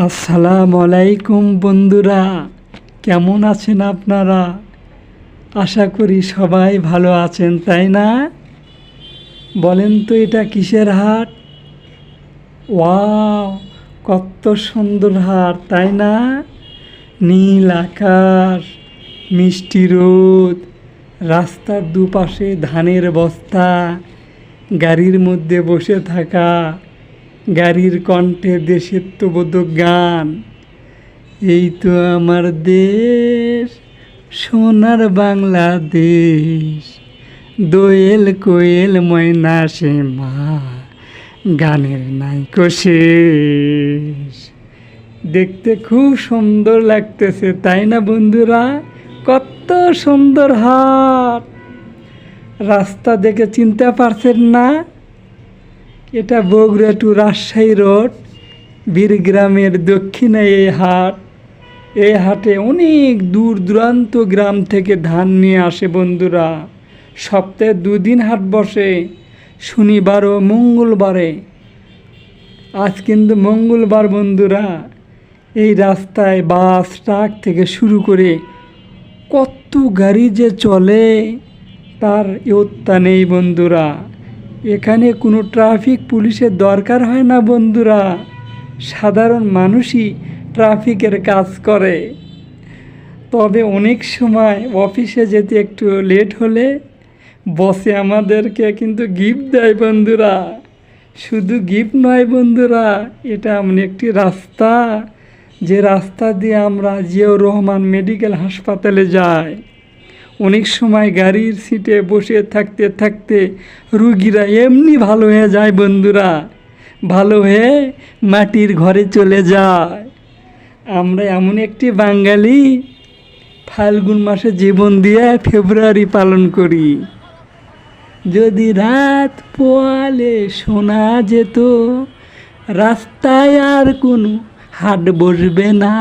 আসসালামু আলাইকুম বন্ধুরা, কেমন আছেন আপনারা? আশা করি সবাই ভালো আছেন, তাই না? বলেন তো এটা কিসের হাট? ওয়াও, কত সুন্দর হাট, তাই না? নীল আকাশ, মিষ্টি রোদ, রাস্তার দুপাশে ধানের বস্তা, গাড়ির মধ্যে বসে থাকা, গাড়ির কণ্ঠে দেশাত্মবোধক গান। এই তো আমার দেশ, সোনার বাংলাদেশ, দোয়েল কোয়েল ময়না সে মা, গানের নাইকো শেষ। দেখতে খুব সুন্দর লাগতেছে, তাই না বন্ধুরা? কত সুন্দর হাট! রাস্তা দেখে চিনতে পারছেন না? এটা বগুড়া টু রাজশাহী রোড, বীরগ্রামের দক্ষিণে এই হাট। এই হাটে অনেক দূর দূরান্ত গ্রাম থেকে ধান নিয়ে আসে বন্ধুরা। সপ্তাহে 2 দিন হাট বসে, শনিবার ও মঙ্গলবারে। আজ কিন্তু মঙ্গলবার বন্ধুরা। এই রাস্তায় বাস, ট্রাক থেকে শুরু করে কত গাড়ি যে চলে তার ইয়ত্তা নেই বন্ধুরা। এখানে কোনো ট্রাফিক পুলিশের দরকার হয় না বন্ধুরা, সাধারণ মানুষই ট্রাফিকের কাজ করে। তবে অনেক সময় অফিসে যেতে একটু লেট হলে বসে আমাদেরকে কিন্তু গিফট দেয় বন্ধুরা। শুধু গিফট নয় বন্ধুরা, এটা এমন একটি রাস্তা যে রাস্তা দিয়ে আমরা জিয়াউর রহমান মেডিকেল হাসপাতালে যাই। অনেক সময় গাড়ির সিটে বসে থাকতে থাকতে রুগীরা এমনি ভালো হয়ে যায় বন্ধুরা, ভালো হয়ে মাটির ঘরে চলে যায়। আমরা এমন একটি বাঙালি, ফাল্গুন মাসে জীবন দিয়ে ফেব্রুয়ারি পালন করি। যদি রাত পোয়ালে শোনা যেত, রাস্তায় আর কোনো হাট বসবে না।